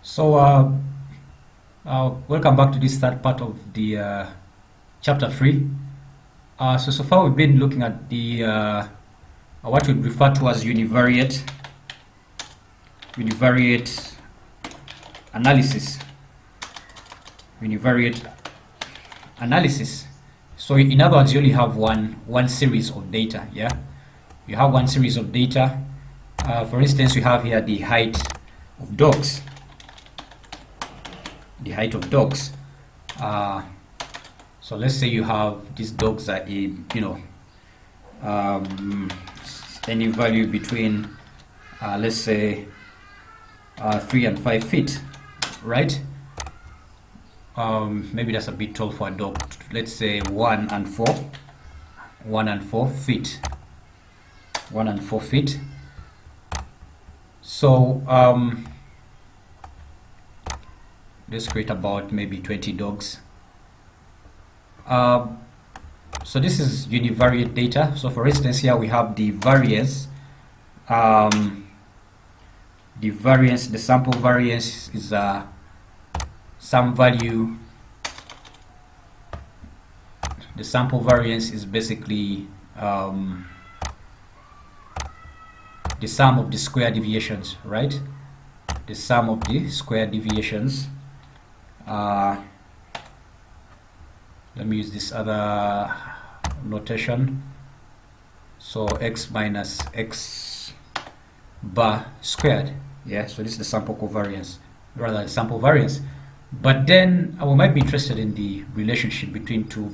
So, welcome back to this third part of the chapter 3. So far we've been looking at the what we refer to as univariate analysis. Univariate analysis. So in other words, you only have one series of data. Yeah, you have one series of data. For instance, we have here the height of dogs. The height of dogs. So let's say you have these dogs are in, any value between, let's say, 3 and 5 feet, right? Maybe that's a bit tall for a dog. Let's say 1 and 4 feet. 1 and 4 feet. So let's create about maybe 20 dogs. So this is univariate data. So for instance, here we have the variance. The sample variance is some value. The sample variance is basically the sum of the square deviations, right? The sum of the square deviations. Let me use this other notation. So x minus x bar squared. Yeah, so this is the sample covariance, rather than sample variance. But then we might be interested in the relationship between two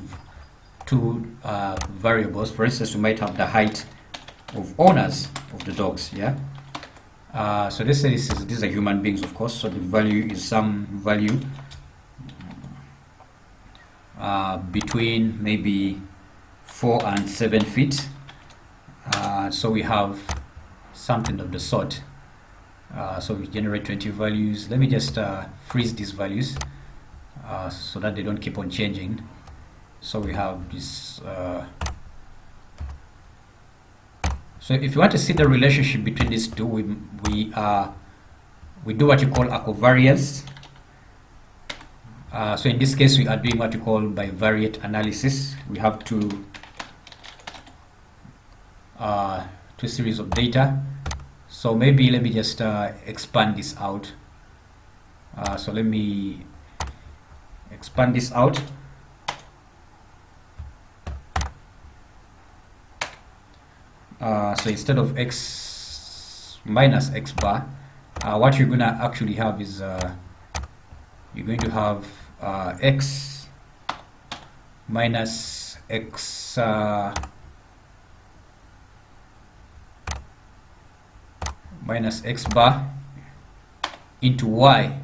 variables. For instance, we might have the height of owners of the dogs. Yeah. So let's say these are human beings, of course. So the value is some value between maybe 4 and 7 feet. So we have something of the sort. So we generate 20 values. Let me just freeze these values so that they don't keep on changing. So we have this. So if you want to see the relationship between these two, we do what you call a covariance. So in this case, we are doing what you call bivariate analysis. We have two series of data. So maybe let me just expand this out. So let me expand this out. So instead of x minus x bar, what you're gonna actually have is you're going to have x minus x minus x bar into y.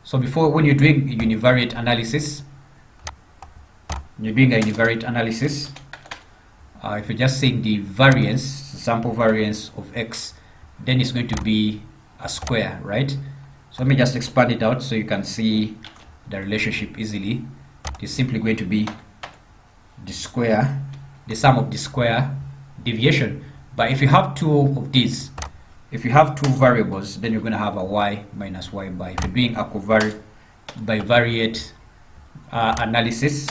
So before, when you're doing a univariate analysis, if you're just saying the variance, sample variance of x, then it's going to be a square, right? So let me just expand it out so you can see the relationship easily. It's simply going to be the square, the sum of the square deviation. But if you have two of these, if you have two variables, then you're going to have a y minus y bar. If you're doing a bivariate analysis,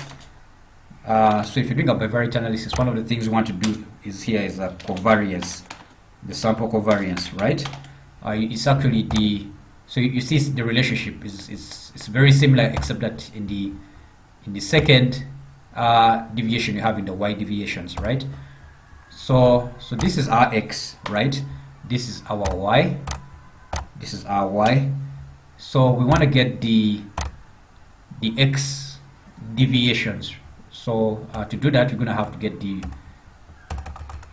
so if you're doing a bivariate analysis, one of the things you want to do is here is a covariance, the sample covariance, right? It's actually the, so you see the relationship is very similar, except that in the second deviation you have in the y deviations, right? So this is our x, right? This is our y. This is our y. So we want to get the x deviations. So to do that, we're going to have to get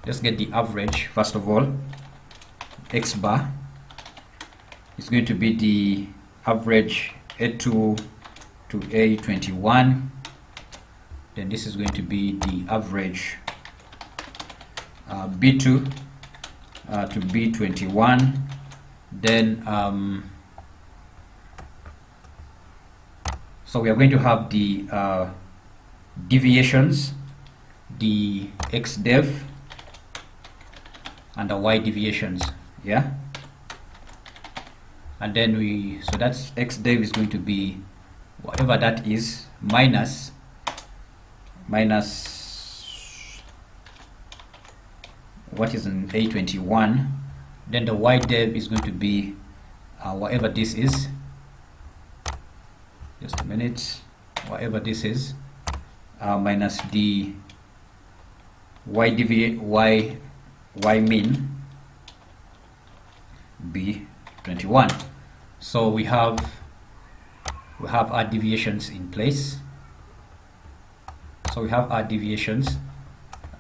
let's get the average first of all. X bar is going to be the average A2 to A21. Then this is going to be the average B2 to B21. Then so we are going to have the deviations, the x dev and the y deviations. Yeah. and then so that's x dev is going to be whatever that is minus what is in A21. Then the y dev is going to be whatever this is, just a minute, whatever this is, minus the y min B21. So we have our deviations in place. So we have our deviations,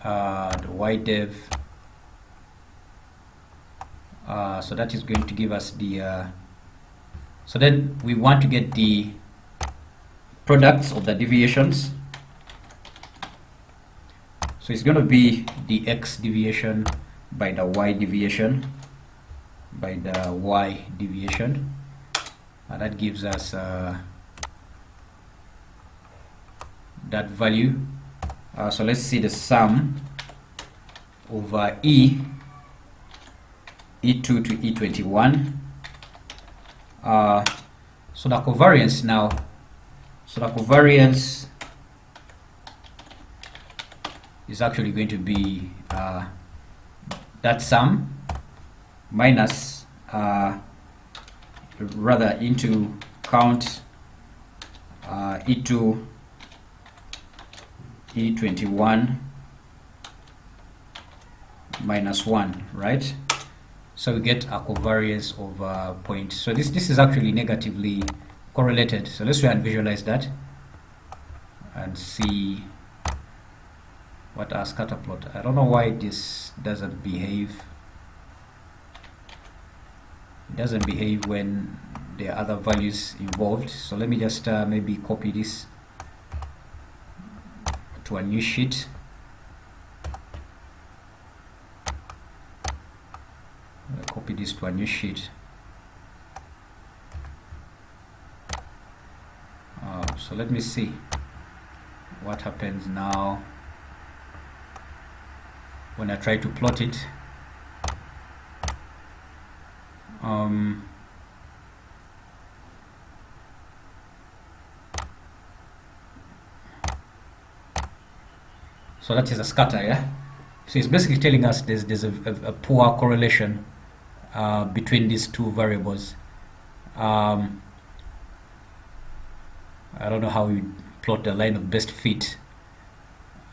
the y dev, so that is going to give us the so then we want to get the products of the deviations. So it's going to be the x deviation by the y deviation by the y deviation, and that gives us that value. So let's see the sum over E2 to E21. So the covariance now, so the covariance is actually going to be that sum minus rather into count E2 E21 minus 1, right? So we get a covariance of point. So this is actually negatively correlated. So let's try and visualize that and see what our scatter plot. I don't know why this doesn't behave. It doesn't behave when there are other values involved. So let me just maybe copy this to a new sheet. Copy this to a new sheet. So let me see what happens now when I try to plot it. So that is a scatter, yeah. So it's basically telling us there's a poor correlation between these two variables. I don't know how you plot the line of best fit.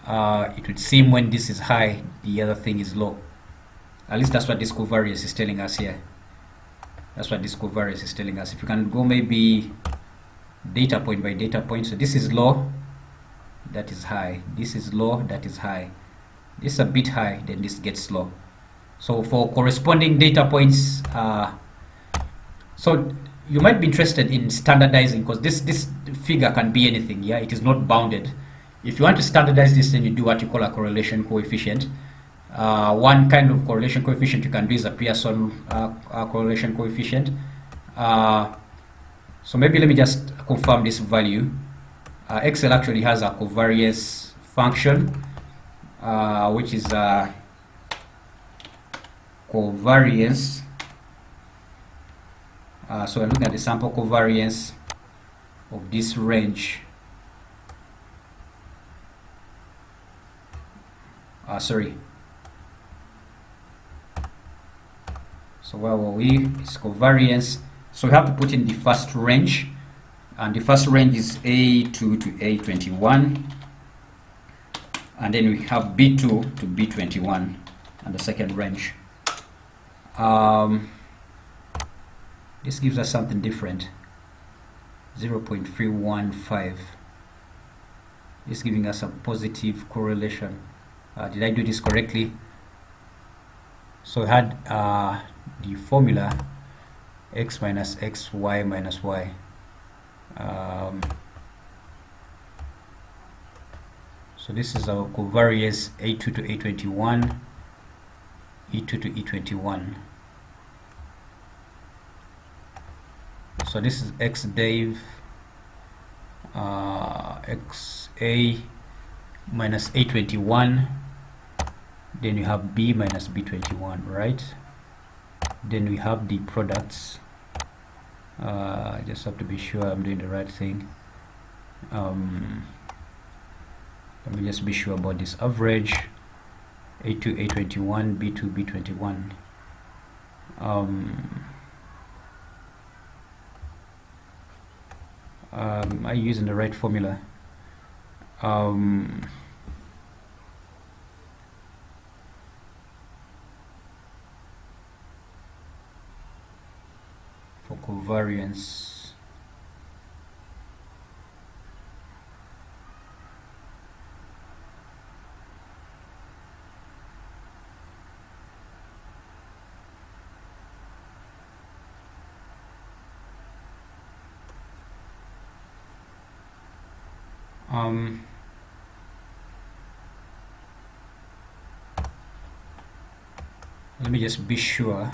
It would seem when this is high, the other thing is low. At least that's what this covariance is telling us here. That's what this covariance is telling us. If you can go maybe data point by data point. So this is low, that is high. This is low, that is high. This is a bit high, then this gets low. So for corresponding data points, so you might be interested in standardizing, because this figure can be anything, yeah, it is not bounded. If you want to standardize this, then you do what you call a correlation coefficient. One kind of correlation coefficient you can do is a Pearson correlation coefficient. So maybe let me just confirm this value. Excel actually has a covariance function, which is covariance. So I'm looking at the sample covariance of this range. Sorry. So where were we? It's covariance. So we have to put in the first range, and the first range is A2 to A21, and then we have B2 to B21, and the second range. This gives us something different. 0.315. This is giving us a positive correlation. Did I do this correctly? So we had the formula x minus x, y minus y. So this is our covariance A2 to A21, E2 to E21. So this is x dev, xa minus A21, then you have b minus b21, right? Then we have the products I just have to be sure I'm doing the right thing. Let me just be sure about this average. A2 A21, B2 B21. Am I using the right formula? For covariance, let me just be sure.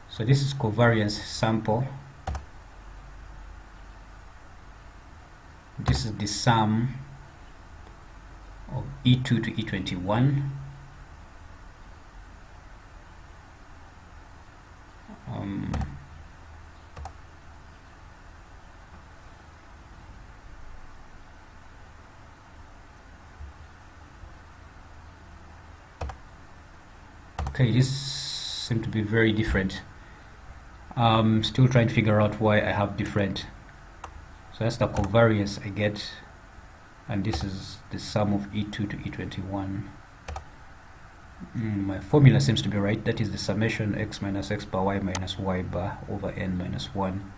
So this is covariance sample. This is the sum of E2 to E21. Okay, this seems to be very different. Still trying to figure out why I have different. So that's the covariance I get, and this is the sum of E2 to E21. My formula seems to be right. That is the summation x minus x bar y minus y bar over n minus 1.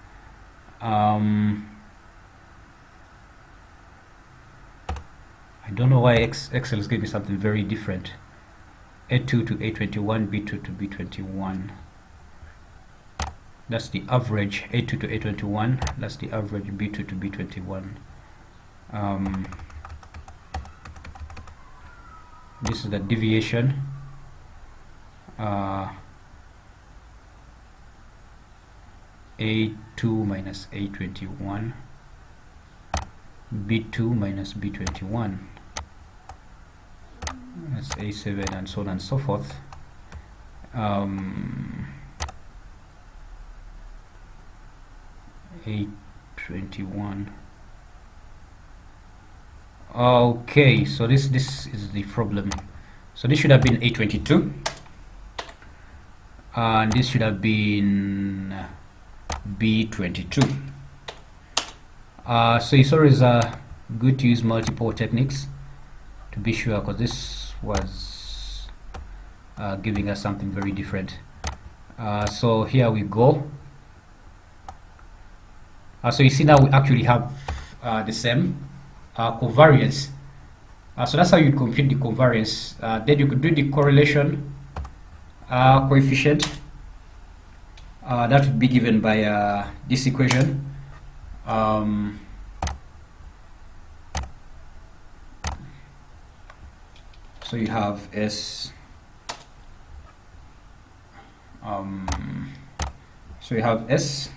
I don't know why Excel is giving me something very different. A2 to A21, B2 to B21. That's the average. A2 to A21. That's the average. B2 to B21. This is the deviation. A2 minus A21. B2 minus B21. That's A7 and so on and so forth. A21. Okay, so this is the problem. So this should have been A22, and this should have been B22. So it's always good to use multiple techniques to be sure, because this was giving us something very different. So here we go. So you see now we actually have the same covariance. So that's how you compute the covariance. Then you could do the correlation coefficient. That would be given by this equation. So you have S. So you have S.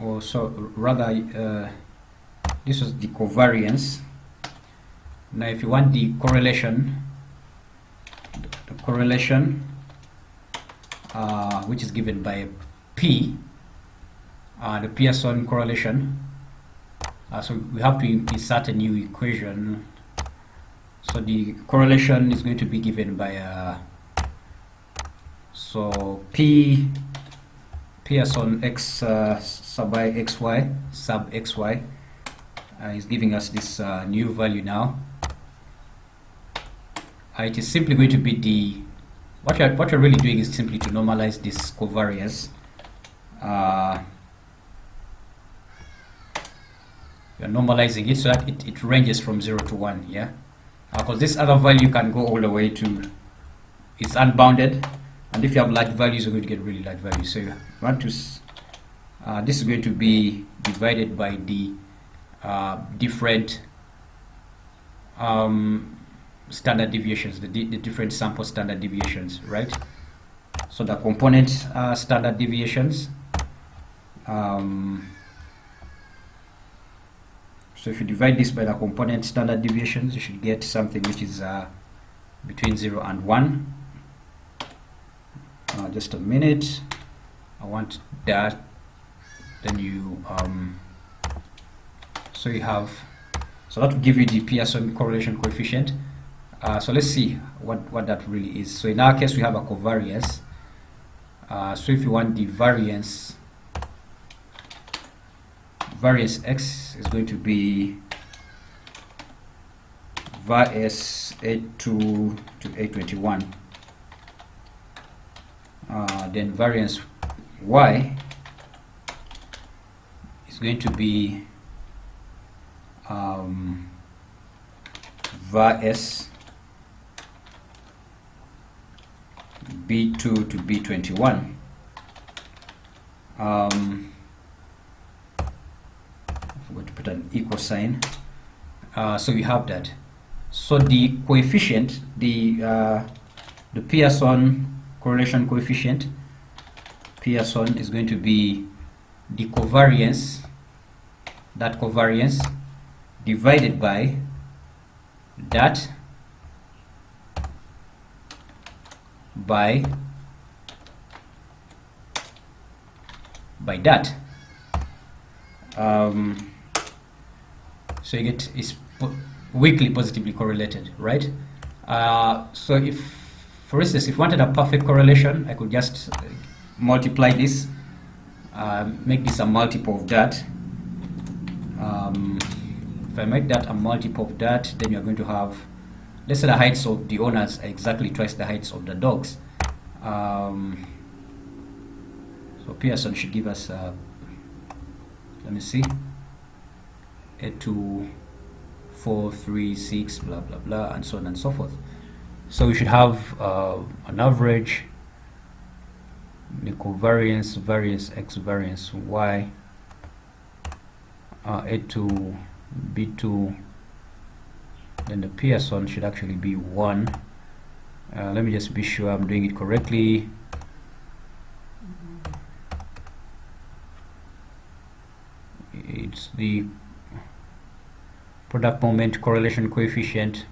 Or so rather, this was the covariance. Now if you want the correlation, which is given by P, the Pearson correlation, so we have to insert a new equation. So the correlation is going to be given by so P Pearson x sub I xy sub xy is giving us this new value now. It is simply going to be the what you're really doing is simply to normalize this covariance. You're normalizing it so that it ranges from 0 to 1, yeah, because this other value can go all the way to, it's unbounded, and if you have large values you're going to get really large values. So you want to this is going to be divided by the different standard deviations, the different sample standard deviations, right? So the component standard deviations So if you divide this by the component standard deviations, you should get something which is between 0 and 1. Just a minute. I want that. Then you so you have, so that will give you the Pearson correlation coefficient. So let's see what that really is. So in our case we have a covariance. So if you want the variance X is going to be variance A2 to A21. Then variance Y is going to be variance B2 to B21. I forgot to put an equal sign. So we have that. So the coefficient, the Pearson correlation coefficient, Pearson is going to be the covariance, that covariance divided by that by that. So you get is weakly positively correlated, right? So if, for instance, if I wanted a perfect correlation, I could just multiply this, make this a multiple of that. If I make that a multiple of that, then you're going to have, let's say the heights of the owners are exactly twice the heights of the dogs. So Pearson should give us, let me see, 8, 2, 4, 3, 6, blah blah blah, and so on and so forth. So we should have an average, the covariance, variance X, variance Y, A2, B2, then the Pearson should actually be 1. Let me just be sure I'm doing it correctly. It's the product moment correlation coefficient,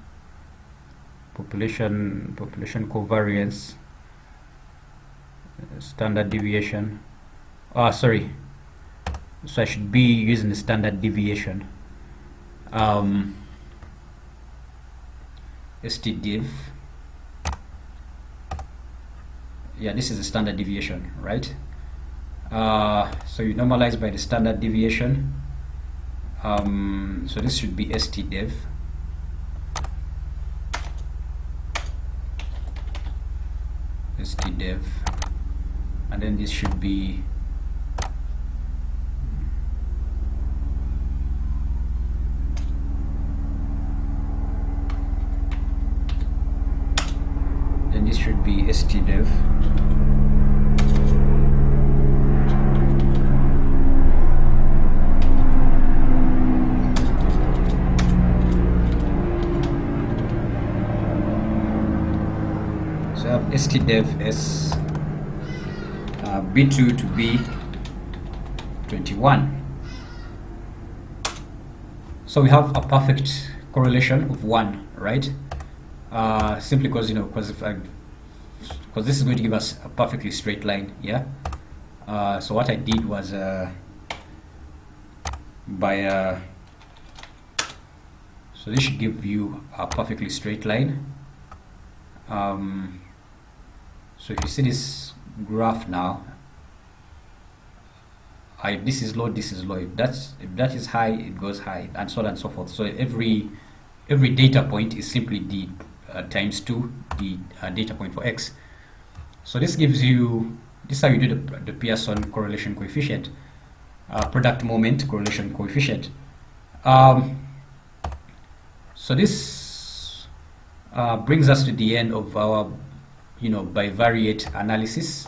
population covariance, standard deviation. Sorry, so I should be using the standard deviation. STDiv. Yeah, this is the standard deviation, right? So you normalize by the standard deviation. So this should be STDiv. STDiv, and then this should be STDiv. So I have STDiv as B2 to B21. So we have a perfect correlation of 1, right? Simply because, because this is going to give us a perfectly straight line, yeah. So what I did was so this should give you a perfectly straight line. So if you see this graph now, this is low, this is low. If that is high, it goes high, and so on and so forth. So every data point is simply d times 2 the data point for x. So this gives you, this is how you do the Pearson correlation coefficient, product moment correlation coefficient. So this brings us to the end of our bivariate analysis.